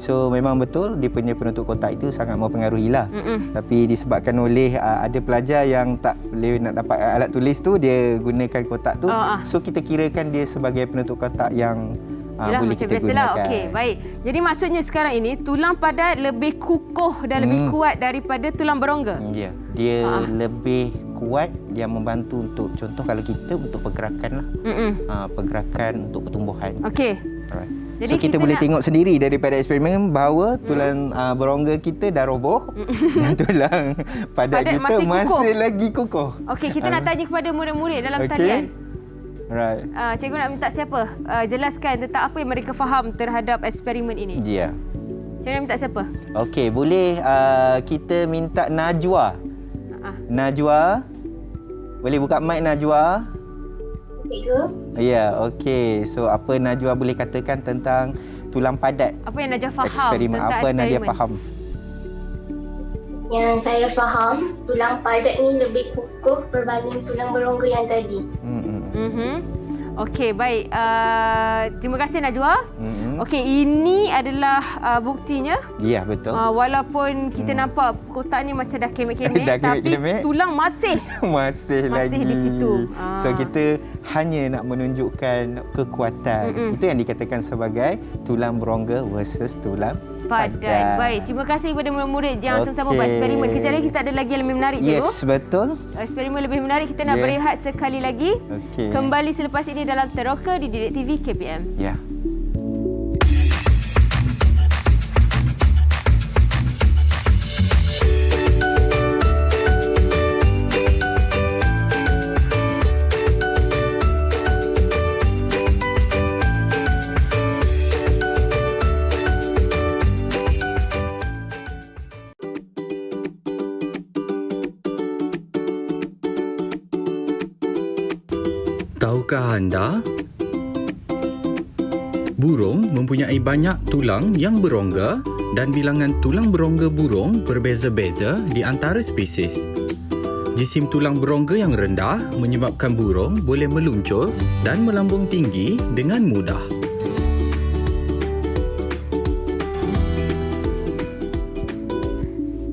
So memang betul dia punya penutup kotak itu sangat mempengaruhilah. Tapi disebabkan oleh ada pelajar yang tak boleh nak dapat alat tulis tu, dia gunakan kotak tu. So kita kirakan dia sebagai penutup kotak yang boleh macam kita biasalah. gunakan. Okey, baik. Jadi maksudnya sekarang ini tulang padat lebih kukuh dan lebih kuat daripada tulang berongga. Ya, dia lebih kuat, dia membantu untuk contoh kalau kita untuk pergerakan lah. Pergerakan untuk pertumbuhan. Okey. Alright. Jadi So kita boleh tengok sendiri daripada eksperimen bahawa tulang berongga kita dah roboh dan tulang padat kita masih lagi kukuh. Okey, kita nak tanya kepada murid-murid dalam talian. Right. Cikgu nak minta siapa jelaskan tentang apa yang mereka faham terhadap eksperimen ini. Ya. Cikgu nak minta siapa? Okey, boleh kita minta Najwa. Najwa. Boleh buka mic Najwa? Cikgu. Ya, okey. So apa Najwa boleh katakan tentang tulang padat? Apa yang Najwa faham eksperimen? tentang Apa eksperimen? Najwa faham? Yang saya faham, tulang padat ni lebih kukuh berbanding tulang berongga yang tadi. Okey, baik. Terima kasih Najwa. Okey, ini adalah buktinya. Ya, betul. Walaupun kita nampak kotak ni macam dah kemek-kemek, tapi tulang masih lagi di situ. So kita hanya nak menunjukkan kekuatan. Itu yang dikatakan sebagai tulang berongga versus tulang padat. Baik, terima kasih kepada murid-murid yang sama-sama buat eksperimen. Kejap lagi kita ada lagi yang lebih menarik, cikgu. Yes, betul. Eksperimen lebih menarik, kita nak berehat sekali lagi. Kembali selepas ini dalam Teroka di Didik TV KPM. Ya. Tahukah anda? Burung mempunyai banyak tulang yang berongga dan bilangan tulang berongga burung berbeza-beza di antara spesies. Jisim tulang berongga yang rendah menyebabkan burung boleh meluncur dan melambung tinggi dengan mudah.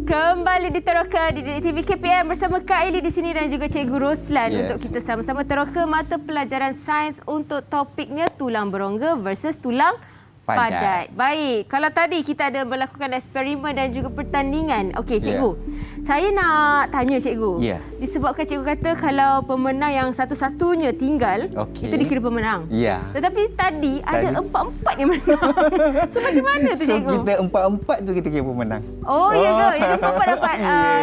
Kembali di Teroka di Didik TV KPM bersama Kak Eli di sini dan juga Cikgu Roslan untuk kita sama-sama teroka mata pelajaran sains untuk topiknya tulang berongga versus tulang padat. Baik, kalau tadi kita ada melakukan eksperimen dan juga pertandingan. Okey, Cikgu. Saya nak tanya Cikgu. Disebabkan Cikgu kata kalau pemenang yang satu-satunya tinggal, itu dikira pemenang. Tetapi tadi ada empat-empat yang menang. So macam mana tu Cikgu? So kita empat-empat tu kita kira pemenang. Oh, ya ke? Yang empat dapat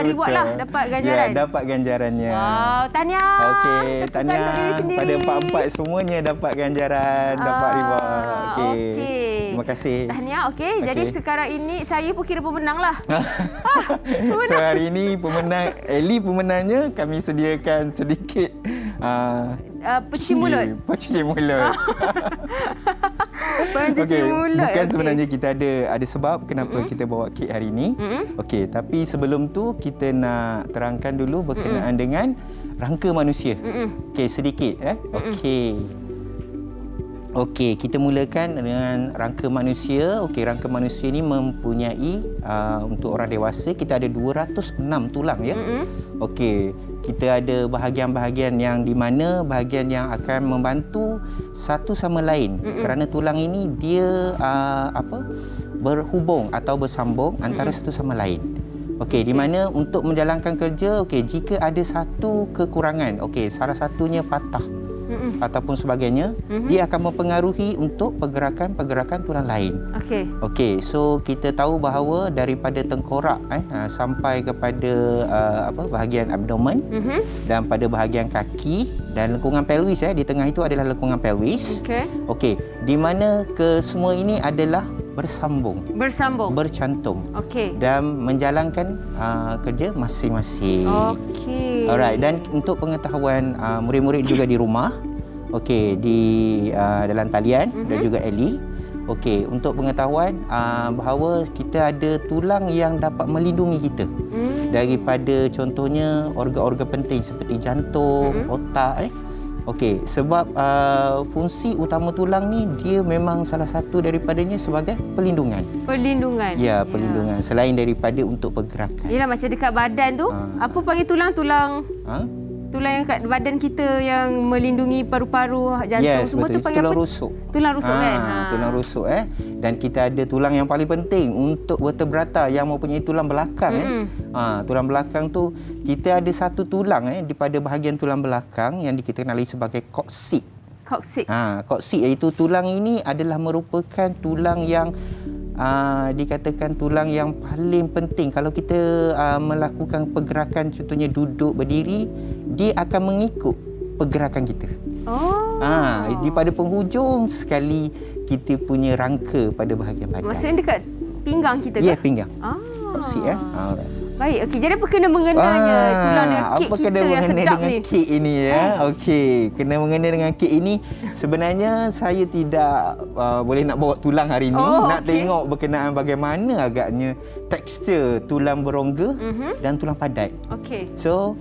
reward lah, dapat ganjaran. Ya, dapat ganjarannya. Wow, tahniah. Okey, tahniah pada empat-empat semuanya dapat ganjaran, dapat reward. Okey. Terima Terima kasih. Tahniah. Okey. Jadi sekarang ini saya pun kira pemenang lah. So hari ini pemenang Ellie pemenangnya, kami sediakan sedikit Pencuci mulut. Pencuci mulut. Pencuci mulut. Bukan sebenarnya kita ada sebab kenapa kita bawa kek hari ini. Okey, tapi sebelum tu kita nak terangkan dulu berkenaan dengan rangka manusia. Okey, sedikit Okey, kita mulakan dengan rangka manusia. Okey, rangka manusia ni mempunyai untuk orang dewasa kita ada 206 tulang ya. Okey, kita ada bahagian-bahagian yang di mana bahagian yang akan membantu satu sama lain. Kerana tulang ini dia berhubung atau bersambung antara satu sama lain. Okey, di mana untuk menjalankan kerja, okey, jika ada satu kekurangan, okey, salah satunya patah ataupun sebagainya, dia akan mempengaruhi untuk pergerakan-pergerakan tulang lain. Okey, so kita tahu bahawa daripada tengkorak sampai kepada bahagian abdomen dan pada bahagian kaki dan lengkungan pelvis di tengah itu adalah lengkungan pelvis. Okey, di mana kesemua ini adalah bersambung, bercantum, dan menjalankan kerja masing-masing. Alright, dan untuk pengetahuan murid-murid juga di rumah, okey, di dalam talian dan juga Ellie, okey, untuk pengetahuan bahawa kita ada tulang yang dapat melindungi kita daripada contohnya organ-organ penting seperti jantung, otak. Okey, sebab fungsi utama tulang ni dia memang salah satu daripadanya sebagai pelindungan. Ya, pelindungan. Selain daripada untuk pergerakan. Yelah, macam dekat badan tu, apa panggil tulang? Tulang yang kat badan kita yang melindungi paru-paru, jantung, semua betul. tu panggil tulang apa? Rusuk. Tulang rusuk kan? Tulang rusuk Dan kita ada tulang yang paling penting untuk vertebrata yang mempunyai tulang belakang tulang belakang tu kita ada satu tulang pada bahagian tulang belakang yang kita kenali sebagai koksid. Koksid iaitu tulang ini adalah merupakan tulang yang dikatakan tulang yang paling penting. Kalau kita melakukan pergerakan contohnya duduk, berdiri, dia akan mengikut pergerakan kita. Di pada penghujung sekali kita punya rangka pada bahagian badan. Maksudnya dekat pinggang kita ke? Ya, pinggang. Koksid Alright. Baik, okey. Jadi apa kena mengenanya tulang dengan kek kita yang sedap ni? Kek ini Okey, kena mengena dengan kek ini. Sebenarnya saya tidak boleh nak bawa tulang hari ini. Nak tengok berkenaan bagaimana agaknya tekstur tulang berongga dan tulang padat. So,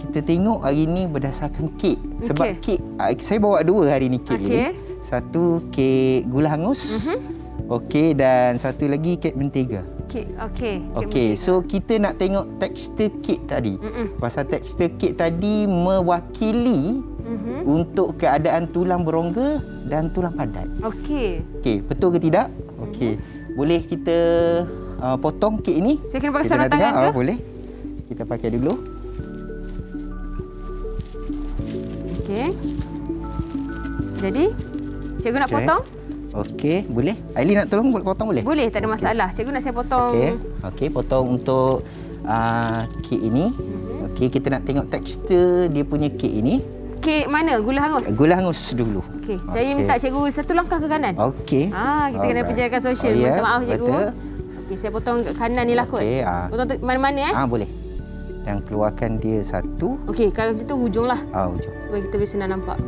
kita tengok hari ini berdasarkan kek. Sebab kek, saya bawa dua hari ini kek ini. Satu kek gula hangus. Okey, dan satu lagi kek mentega. Okey, so kita nak tengok tekstur kek tadi. Pasal tekstur kek tadi mewakili untuk keadaan tulang berongga dan tulang padat. Okey, betul ke tidak? Okey. Boleh kita potong kek ini? Saya kena pakai sarung tangan ke? Boleh. Kita pakai dulu. Okey. Jadi, cikgu nak potong? Okey, boleh. Aili nak tolong potong boleh? Boleh, tak ada masalah. Cikgu nak saya potong. Okey, potong untuk kek ini. Okey, kita nak tengok tekstur dia punya kek ini. Kek mana? Gula hangus? Gula hangus dulu. Okey, saya minta cikgu satu langkah ke kanan. Okey. Kita kena penjarakan sosial. Minta maaf cikgu. Okey, saya potong ke kanan ni lah kot. Potong mana-mana boleh. Dan keluarkan dia satu. Okey, kalau macam tu hujung lah. Hujung. Supaya kita boleh senang nampak.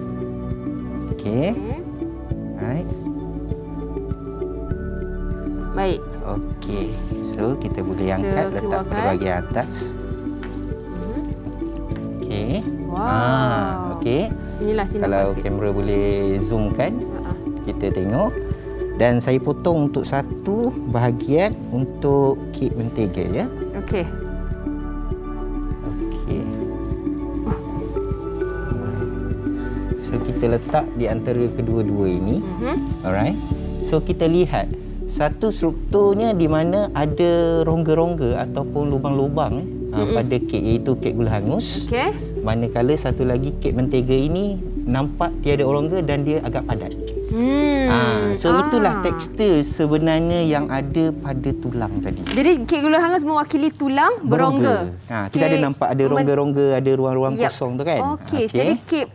Okey. Right. Baik. Okey. So, kita boleh angkat letak pada bahagian atas. Okey. Wow. Okey. Sinilah. Kalau kamera boleh zoomkan, kita tengok. Dan saya potong untuk satu bahagian untuk kek mentega ya. Okey. Okey. So, kita letak di antara kedua-dua ini. Alright. So, kita lihat satu strukturnya di mana ada rongga-rongga ataupun lubang-lubang pada kek, iaitu kek gula hangus. Manakala satu lagi kek mentega ini nampak tiada rongga dan dia agak padat. So itulah tekstur sebenarnya yang ada pada tulang tadi. Jadi kek gula hangus mewakili tulang berongga. Kita ada nampak ada rongga-rongga, ada ruang-ruang kosong tu kan. Okey. Jadi kek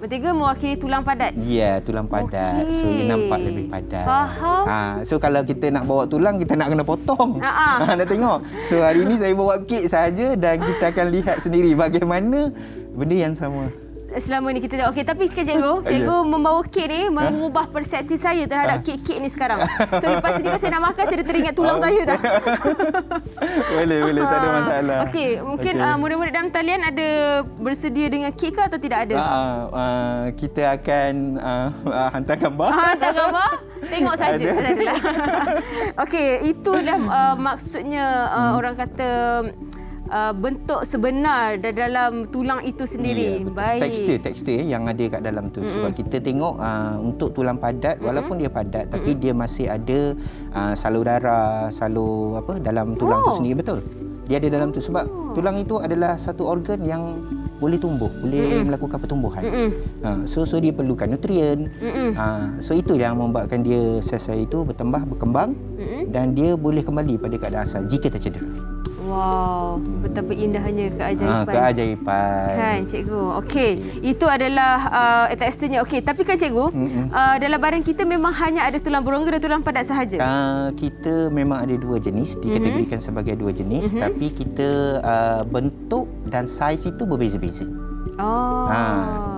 mentega mewakili tulang padat. Ya, tulang padat. So dia nampak lebih padat. Faham. So kalau kita nak bawa tulang, kita nak kena potong. Nak tengok. So hari ini saya bawa kek saja dan kita akan lihat sendiri bagaimana benda yang sama. Selama ni kita tengok. Okey, tapi cikgu membawa kek ni mengubah persepsi saya terhadap kek-kek ni sekarang. So lepas ni kalau saya nak makan, saya dah teringat tulang saya dah. Boleh, tak ada masalah. Okey, mungkin murid-murid dalam talian ada bersedia dengan kek ke atau tidak ada? Kita akan hantar gambar. Hantar gambar? Tengok saja. Okey, itulah maksudnya orang kata bentuk sebenar dalam tulang itu sendiri. Baik. Tekstur yang ada kat dalam tu. Sebab kita tengok untuk tulang padat, walaupun dia padat, tapi dia masih ada salur darah, dalam tulang tu sendiri, betul. Dia ada dalam tu sebab tulang itu adalah satu organ yang boleh tumbuh, boleh melakukan pertumbuhan. So dia perlukan nutrien. So itu yang membuatkan dia sel-sel itu berkembang dan dia boleh kembali pada keadaan asal jika tercedera. Wow, betapa indahnya keajaiban. Keajaiban. Kan, cikgu. Okey, itu adalah teksturnya. Okey, tapi kan cikgu, dalam badan kita memang hanya ada tulang berongga dan tulang padat sahaja. Kita memang ada dua jenis, dikategorikan sebagai dua jenis, tapi kita bentuk dan saiz itu berbeza-beza.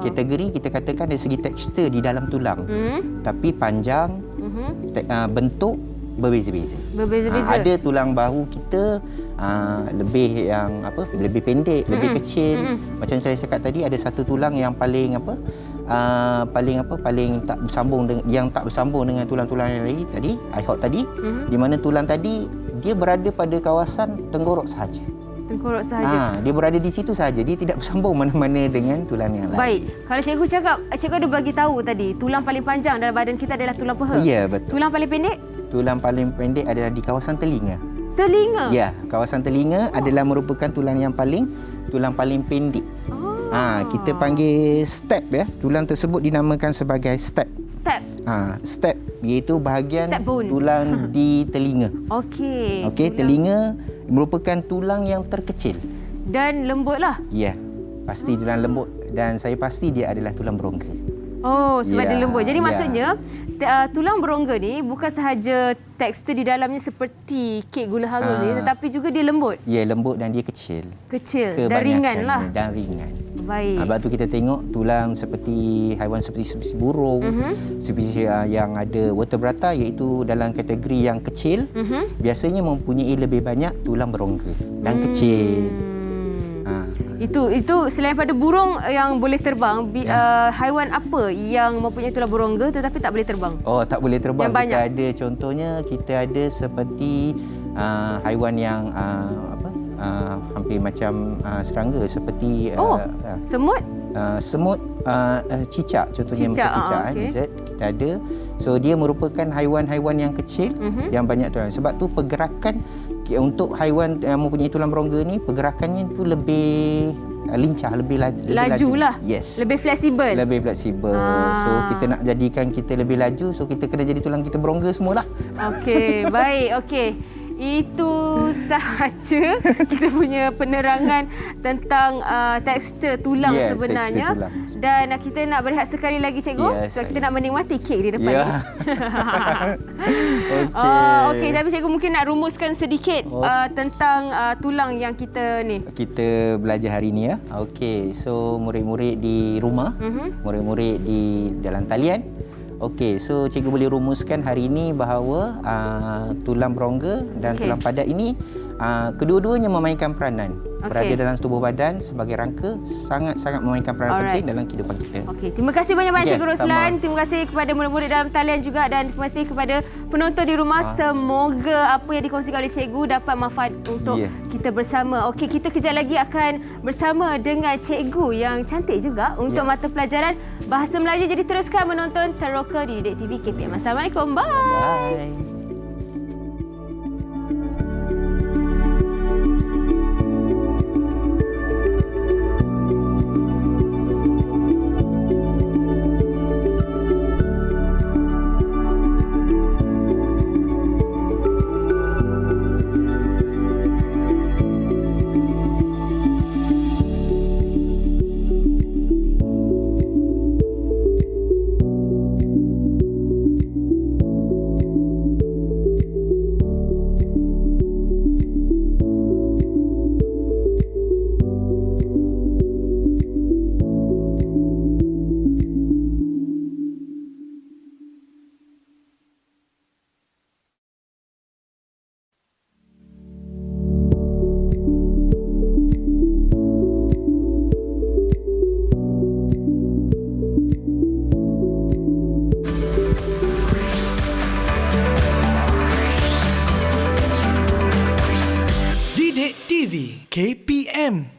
Kategori kita katakan dari segi tekstur di dalam tulang. Tapi panjang, bentuk berbeza-beza. Ada tulang bahu kita lebih lebih pendek, lebih kecil. Macam saya cakap tadi, ada satu tulang yang paling tak bersambung dengan tulang-tulang yang lain tadi, ihok tadi, di mana tulang tadi dia berada pada kawasan tenggorok sahaja. Dia berada di situ sahaja, dia tidak bersambung mana-mana dengan tulang yang lain. Baik. Kalau cikgu cakap, cikgu ada bagi tahu tadi, tulang paling panjang dalam badan kita adalah tulang peha. Ya, betul. Tulang paling pendek? Tulang paling pendek adalah di kawasan telinga. Telinga? Ya, kawasan telinga adalah merupakan tulang paling pendek. Kita panggil step ya. Tulang tersebut dinamakan sebagai step. Step iaitu bahagian tulang di telinga. Okey, telinga merupakan tulang yang terkecil dan lembutlah. Ya. Pasti tulang lembut dan saya pasti dia adalah tulang berongga. Sebab dia lembut. Jadi maksudnya tulang berongga ni bukan sahaja tekstur di dalamnya seperti kek gula hangus ni, tetapi juga dia lembut. Ya, lembut dan dia kecil. Dan ringan lah. Dan ringan. Baik. Sebab tu kita tengok tulang seperti haiwan seperti burung, spesies yang ada vertebrata iaitu dalam kategori yang kecil, biasanya mempunyai lebih banyak tulang berongga dan kecil. Itu selain pada burung yang boleh terbang, haiwan apa yang mempunyai tulang berongga tetapi tak boleh terbang? Tak boleh terbang. Yang kita ada contohnya, kita ada seperti haiwan yang hampir macam serangga seperti semut? Semut, cicak contohnya, cicak lizard kita ada. So dia merupakan haiwan-haiwan yang kecil yang banyak tulang. Sebab tu pergerakan untuk haiwan yang mempunyai tulang berongga ni, pergerakannya tu lebih lincah, lebih laju lah. Yes. Lebih fleksibel. So kita nak jadikan kita lebih laju, so kita kena jadi tulang kita berongga semualah. Okey, baik. Okey. Itu sahaja kita punya penerangan tentang tekstur tulang sebenarnya. Tekstur tulang. Dan kita nak berehat sekali lagi, cikgu. Sebab kita nak menikmati kek di depan ni. Okey, tapi cikgu mungkin nak rumuskan sedikit tentang tulang yang kita ni. Kita belajar hari ni ya. Okey, so murid-murid di rumah, murid-murid di dalam talian. Okey, so cikgu boleh rumuskan hari ini bahawa tulang berongga dan tulang padat ini kedua-duanya memainkan peranan. Berada dalam tubuh badan sebagai rangka, sangat-sangat memainkan peranan penting dalam kehidupan kita. Okey, terima kasih banyak-banyak Cikgu Roslan. Terima kasih kepada murid-murid dalam talian juga dan terima kasih kepada penonton di rumah. Semoga apa yang dikongsikan oleh cikgu dapat manfaat untuk kita bersama. Okey, kita kejap lagi akan bersama dengan cikgu yang cantik juga untuk mata pelajaran Bahasa Melayu. Jadi teruskan menonton Teroka di Didik TV KPM. Assalamualaikum. Bye. TV KPM